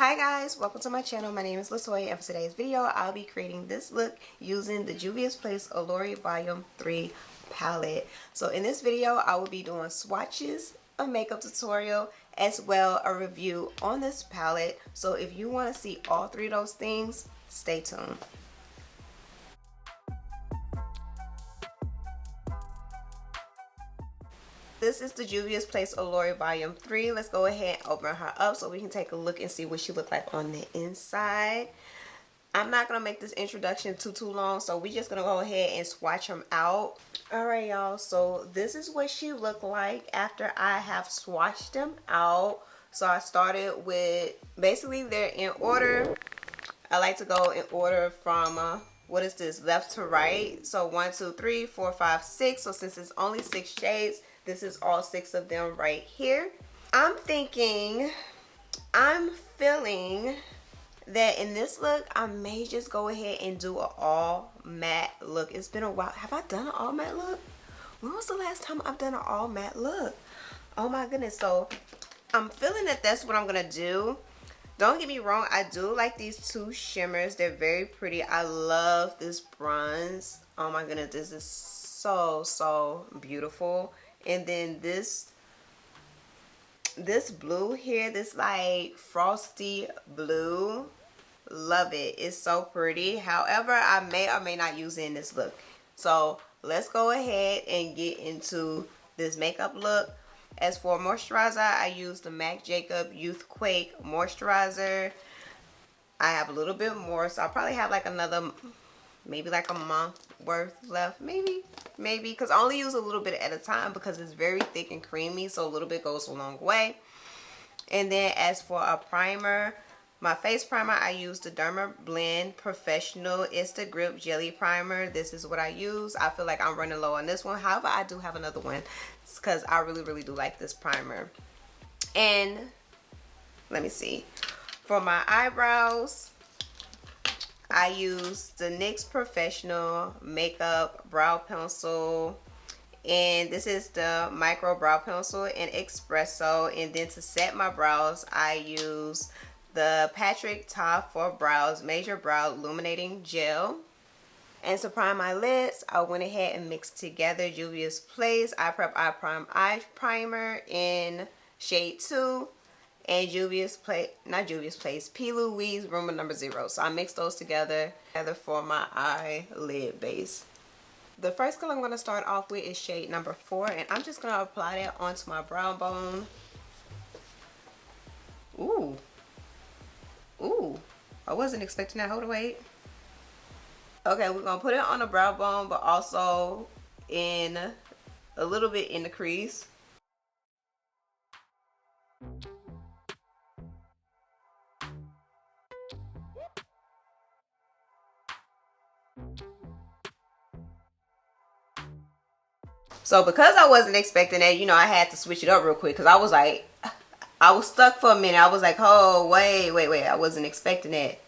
Hi guys, welcome to my channel. My name is LaToya, and for today's video I'll be creating this look using the JUVIA'S Olori Volume 3 palette. So in this video I will be doing swatches, a makeup tutorial, as well a review on this palette. So if you want to see all three of those things, stay tuned. This is the JUVIA'S Olori Volume 3. Let's go ahead and open her up so we can take a look and see what she looked like on the inside. I'm not going to make this introduction too long, so we're just going to go ahead and swatch them out. Alright y'all, so this is what she looked like after I have swatched them out. So I started with, basically they're in order. I like to go in order from, what is this, left to right. So 1, 2, 3, 4, 5, 6. So since it's only 6 shades, this is all 6 of them right here. I'm feeling that in this look, I may just go ahead and do an all matte look. It's been a while. Have I done an all matte look? When was the last time I've done an all matte look? Oh my goodness. So I'm feeling that that's what I'm going to do. Don't get me wrong. I do like these two shimmers. They're very pretty. I love this bronze. Oh my goodness. This is so beautiful. And then this blue here, this like frosty blue, love it. It's so pretty. However, I may or may not use it in this look. So let's go ahead and get into this makeup look. As for moisturizer, I use the MAC Jacob Youthquack moisturizer. I have a little bit more, so I'll probably have like another, maybe like a month worth left, maybe, because I only use a little bit at a time because it's very thick and creamy, so a little bit goes a long way. And then as for a primer, my face primer, I use the Derma Blend Professional. It's the Grip Jelly Primer. This is what I use. I feel like I'm running low on this one. However, I do have another one because I really do like this primer. And let me see. For my eyebrows, I use the NYX Professional Makeup Brow Pencil, and this is the Micro Brow Pencil in Expresso. And then to set my brows, I use the Patrick Top for Brows Major Brow Illuminating Gel. And to prime my lids, I went ahead and mixed together JUVIA'S Eye Prep Eye Prime Eye Primer in shade 2. And P. Louise Rumor number 0. So I mixed those together for my eyelid base. The first color I'm going to start off with is shade number 4. And I'm just going to apply that onto my brow bone. Ooh. I wasn't expecting that. Hold on, wait. Okay, we're going to put it on the brow bone, but also in a little bit in the crease. So because I wasn't expecting that, you know, I had to switch it up real quick because I was like, I was stuck for a minute. I was like, oh, wait. I wasn't expecting that.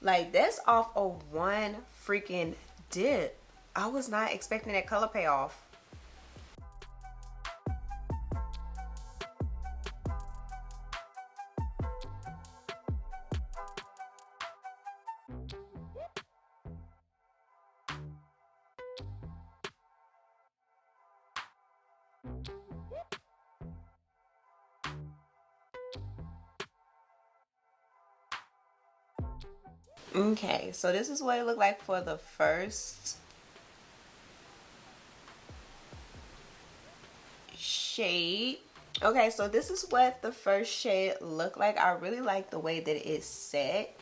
Like, that's off of one freaking dip. I was not expecting that color payoff. Okay, so this is what it looked like for the first shade. Okay, so this is what the first shade looked like. I really like the way that it's set.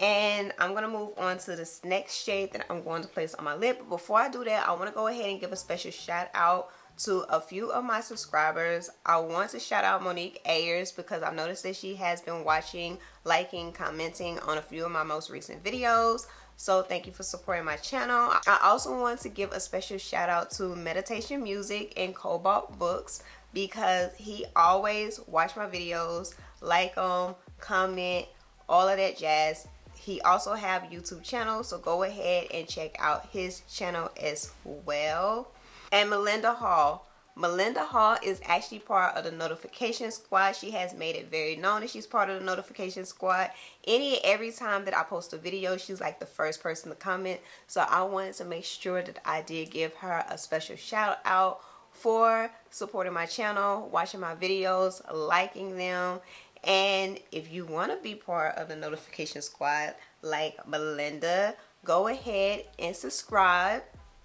And I'm going to move on to this next shade that I'm going to place on my lip. But before I do that, I want to go ahead and give a special shout out to a few of my subscribers. I want to shout out Monique Ayers because I've noticed that she has been watching, liking, commenting on a few of my most recent videos. So thank you for supporting my channel. I also want to give a special shout out to Meditation Music and Cobalt Books. because he always watch my videos, like them, comment, all of that jazz. He also have YouTube channel, so go ahead and check out his channel as well. And Melinda Hall. Melinda Hall is actually part of the notification squad. She has made it very known that she's part of the notification squad. Every time that I post a video, she's like the first person to comment. So I wanted to make sure that I did give her a special shout out for supporting my channel, watching my videos, liking them. And if you want to be part of the notification squad like Melinda, go ahead and subscribe.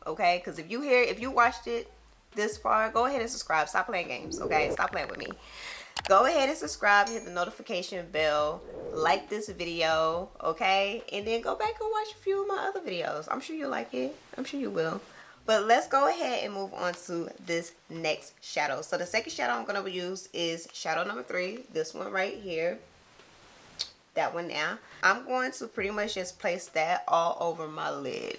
Okay, because if you watched it this far, go ahead and subscribe. Stop playing games. Okay, stop playing with me. Go ahead and subscribe, hit the notification bell, like this video, okay, and then go back and watch a few of my other videos. I'm sure you'll like it. I'm sure you will. But let's go ahead and move on to this next shadow. So the second shadow I'm going to use is shadow number 3. This one right here. That one now. I'm going to pretty much just place that all over my lid.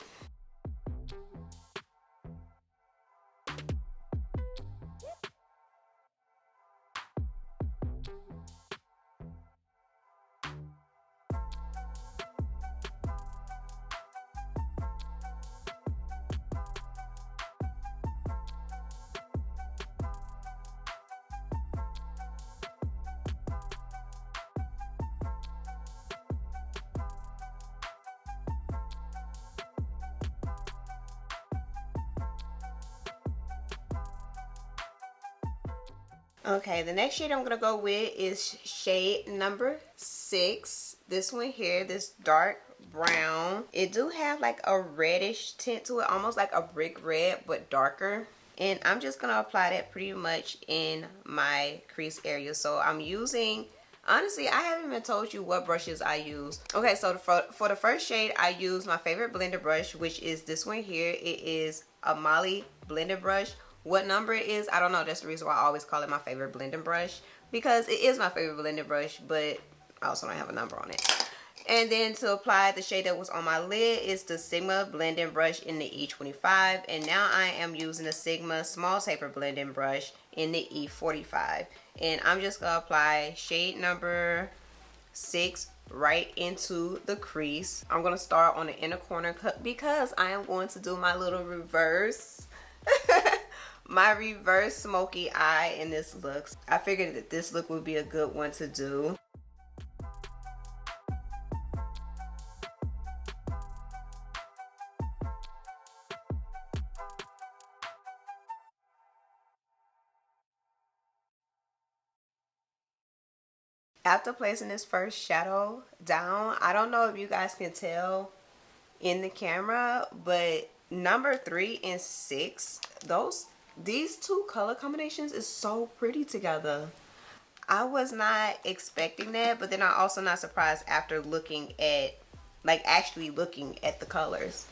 Okay, the next shade I'm going to go with is shade number 6. This one here, this dark brown. It do have like a reddish tint to it, almost like a brick red, but darker. And I'm just going to apply that pretty much in my crease area. So I'm using, honestly, I haven't even told you what brushes I use. Okay, so for the first shade, I use my favorite blender brush, which is this one here. It is a Molly blender brush. What number it is, I don't know. That's the reason why I always call it my favorite blending brush, because it is my favorite blending brush, but I also don't have a number on it. And then to apply the shade that was on my lid is the Sigma blending brush in the E25, and now I am using the Sigma small taper blending brush in the E45, and I'm just gonna apply shade number 6 right into the crease. I'm gonna start on the inner corner because I am going to do my little reverse my reverse smoky eye in this look. I figured that this look would be a good one to do. After placing this first shadow down, I don't know if you guys can tell in the camera, but number 3 and 6, these two color combinations is so pretty together. I was not expecting that, but then I'm also not surprised after looking at, like actually looking at the colors.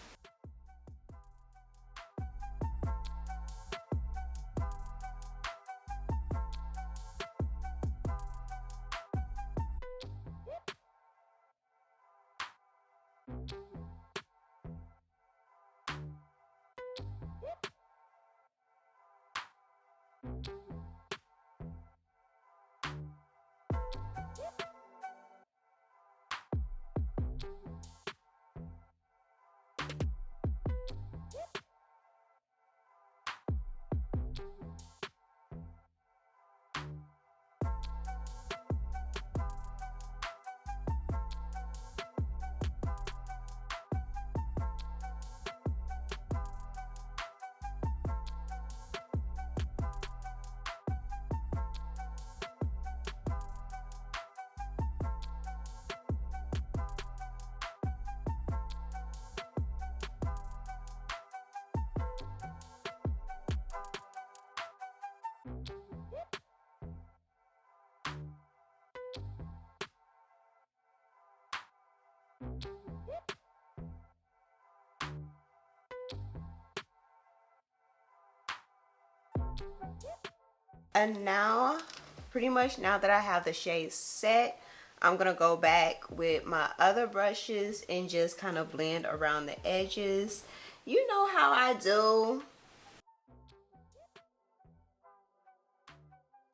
And now, pretty much now that I have the shade set, I'm going to go back with my other brushes and just kind of blend around the edges. You know how I do.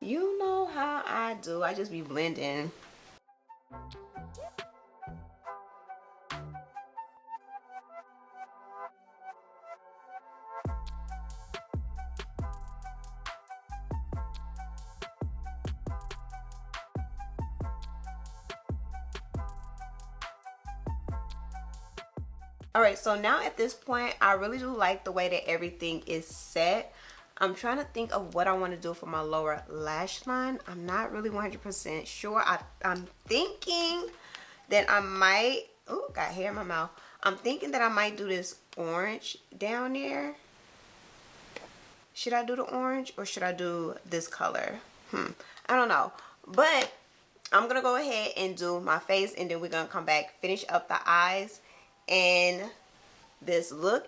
You know how I do. I just be blending. All right, so now at this point, I really do like the way that everything is set. I'm trying to think of what I want to do for my lower lash line. I'm not really 100% sure. I'm thinking that I might, oh, got hair in my mouth. I'm thinking that I might do this orange down there. Should I do the orange or should I do this color? I don't know. But I'm going to go ahead and do my face, and then we're going to come back, finish up the eyes and this look.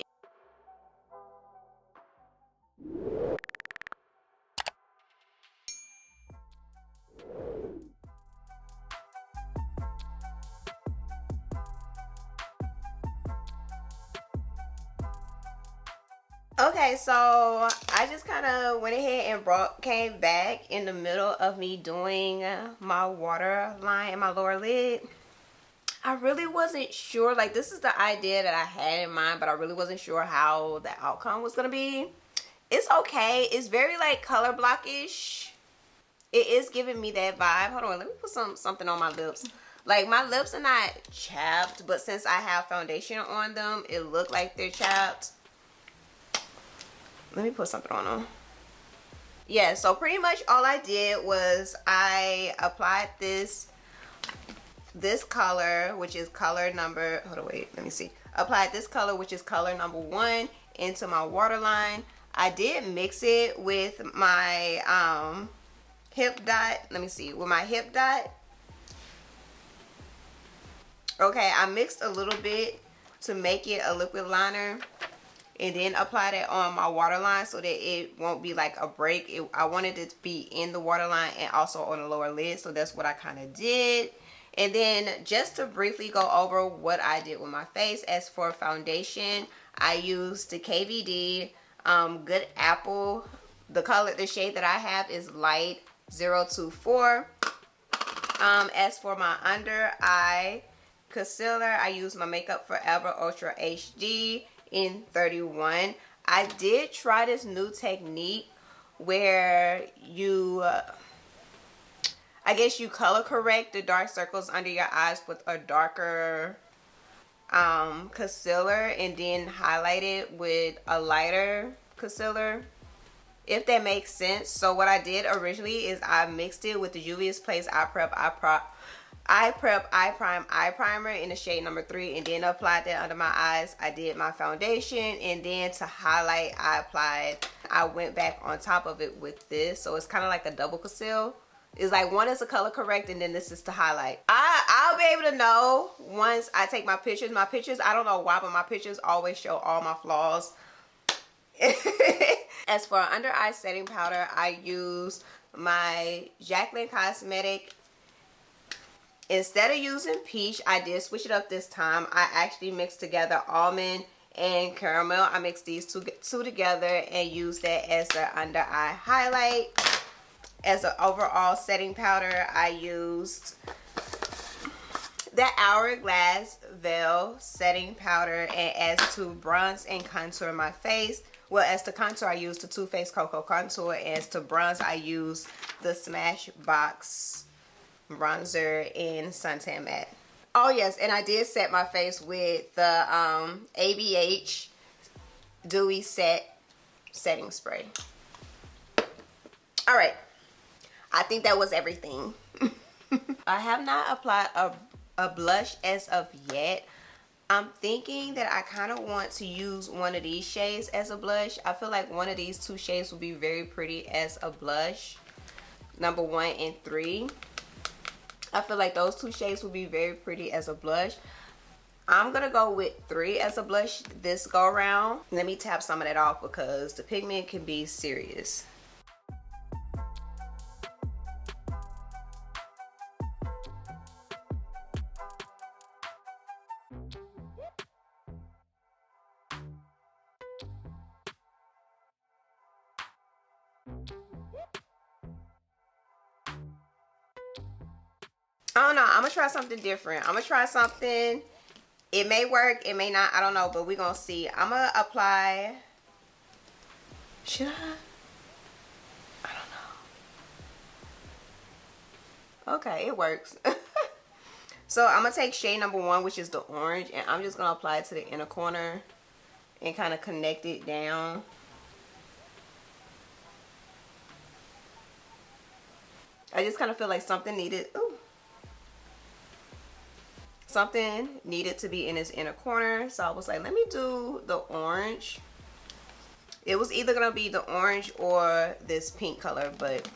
Okay, so I just kind of went ahead and came back in the middle of me doing my waterline and my lower lid. I really wasn't sure, like, this is the idea that I had in mind, but I really wasn't sure how the outcome was gonna be. It's okay. It's very like color blockish. It is giving me that vibe. Hold on, let me put something on my lips. Like, my lips are not chapped, but since I have foundation on them, it look like they're chapped. Let me put something on them. Yeah, so pretty much all I did was I applied this color, which is color number, hold on, wait, let me see. Applied this color, which is color number 1, into my waterline. I did mix it with my hip dot. Let me see, with my hip dot. Okay, I mixed a little bit to make it a liquid liner, and then apply that on my waterline so that it won't be like a break. I wanted it to be in the waterline and also on the lower lid, so that's what I kind of did. And then just to briefly go over what I did with my face, as for foundation, I used the KVD Good Apple. The shade that I have is light 024. As for my under eye concealer, I use my Makeup Forever Ultra HD in 31. I did try this new technique where you I guess you color correct the dark circles under your eyes with a darker concealer, and then highlight it with a lighter concealer, if that makes sense. So what I did originally is I mixed it with the Juvia's Place Eye Prep Eye Prime Eye Primer in the shade number 3, and then applied that under my eyes. I did my foundation, and then to highlight, I went back on top of it with this. So it's kind of like a double conceal. It's like one is a color correct, and then this is to highlight. I'll be able to know once I take my pictures. My pictures, I don't know why, but my pictures always show all my flaws. As for under eye setting powder, I used my Jaclyn Cosmetic. Instead of using peach, I did switch it up this time. I actually mixed together almond and caramel. I mixed these two together and used that as the under eye highlight. As an overall setting powder, I used the Hourglass Veil setting powder, and as to bronze and contour my face, well, as to contour, I used the Too Faced Cocoa Contour, and as to bronze, I used the Smashbox bronzer in Suntan Matte. Oh yes, and I did set my face with the ABH Dewy Set Setting Spray. Alright, I think that was everything. I have not applied a blush as of yet. I'm thinking that I kind of want to use one of these shades as a blush. I feel like one of these two shades will be very pretty as a blush. Number 1 and 3. I feel like those two shades will be very pretty as a blush. I'm going to go with 3 as a blush this go around. Let me tap some of that off because the pigment can be serious. I don't know. I'm gonna try something different. I'm gonna try something. It may work, it may not, I don't know, but we're gonna see. I'm gonna apply. Should I don't know. Okay, it works. So I'm gonna take shade number 1, which is the orange, and I'm just gonna apply it to the inner corner and kind of connect it down. I just kind of feel like something needed, something needed to be in this inner corner. So I was like, let me do the orange. It was either gonna be the orange or this pink color, but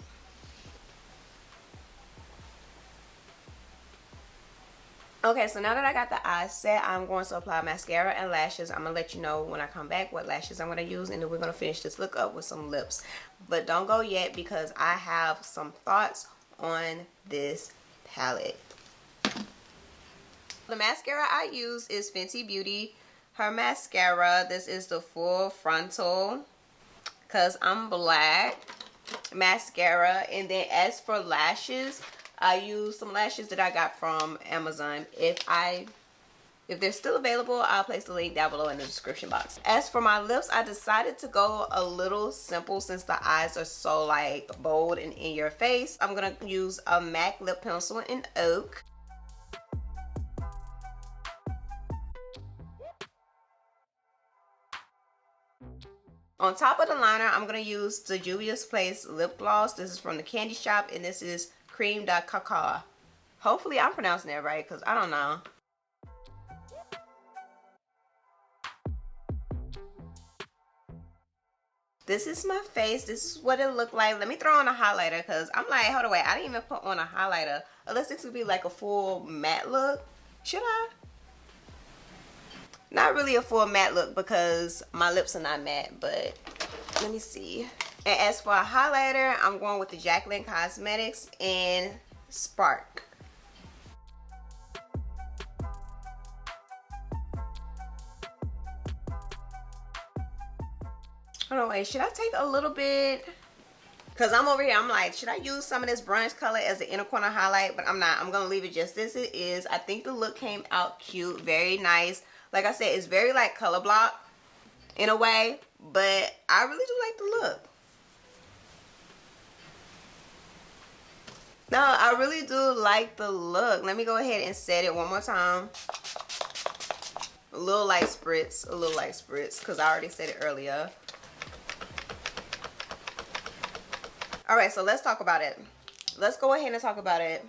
okay, so now that I got the eyes set, I'm going to apply mascara and lashes. I'm going to let you know when I come back what lashes I'm going to use, and then we're going to finish this look up with some lips. But don't go yet because I have some thoughts on this palette. The mascara I use is Fenty Beauty. Her mascara, this is the Full Frontal because I'm black mascara. And then as for lashes, I use some lashes that I got from Amazon. If they're still available, I'll place the link down below in the description box. As for my lips, I decided to go a little simple since the eyes are so like bold and in your face. I'm gonna use a MAC lip pencil in Oak. On top of the liner, I'm gonna use the Juvia's Place lip gloss. This is from the candy shop, and this is Cream de Cacao. Hopefully I'm pronouncing that right because I don't know. This is my face. This is what it looked like. Let me throw on a highlighter because I'm like, hold on, wait. I didn't even put on a highlighter. Unless this would be like a full matte look. Should I? Not really a full matte look because my lips are not matte, but let me see. And as for a highlighter, I'm going with the Jaclyn Cosmetics in Spark. Hold on, wait, should I take a little bit? Because I'm over here, I'm like, should I use some of this brunch color as the inner corner highlight? But I'm not. I'm going to leave it just as it is. I think the look came out cute, very nice. Like I said, it's very like color block in a way, but I really do like the look. No, I really do like the look. Let me go ahead and set it one more time. A little light spritz, because I already said it earlier. Alright, so let's talk about it. Let's go ahead and talk about it.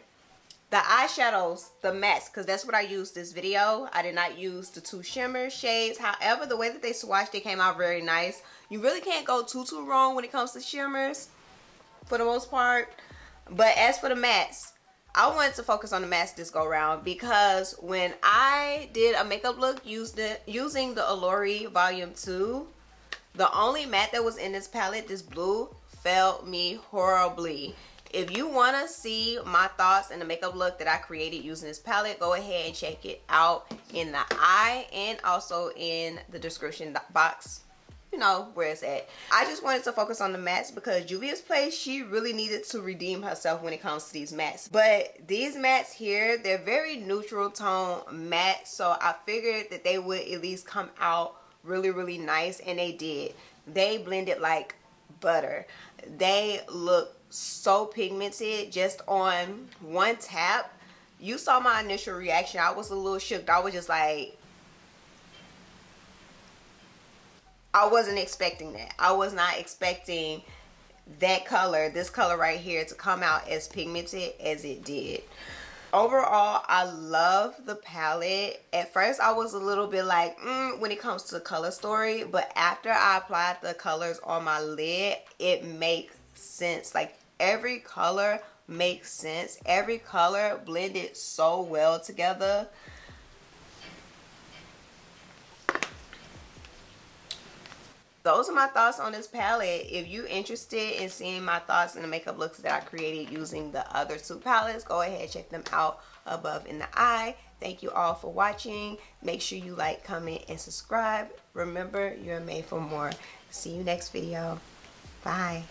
The eyeshadows, the mattes, because that's what I used this video. I did not use the 2 shimmer shades. However, the way that they swatched, they came out very nice. You really can't go too wrong when it comes to shimmers, for the most part. But as for the mattes, I wanted to focus on the mattes this go round because when I did a makeup look using the Olori Volume 2, the only matte that was in this palette, this blue, failed me horribly. If you want to see my thoughts and the makeup look that I created using this palette, go ahead and check it out in the eye and also in the description box. You know where it's at. I just wanted to focus on the mattes because Juvia's Place, she really needed to redeem herself when it comes to these mattes. But these mattes here, they're very neutral tone matte, so I figured that they would at least come out really nice, and they did. They blended like butter. They look so pigmented just on one tap. You saw my initial reaction. I was a little shook. I was just like, I wasn't expecting that. I was not expecting that color, this color right here, to come out as pigmented as it did. Overall, I love the palette. At first, I was a little bit like, when it comes to the color story. But after I applied the colors on my lid, it makes sense. Like, every color makes sense. Every color blended so well together. Those are my thoughts on this palette. If you're interested in seeing my thoughts and the makeup looks that I created using the other 2 palettes, go ahead and check them out above in the eye. Thank you all for watching. Make sure you like, comment, and subscribe. Remember, you're made for more. See you next video. Bye.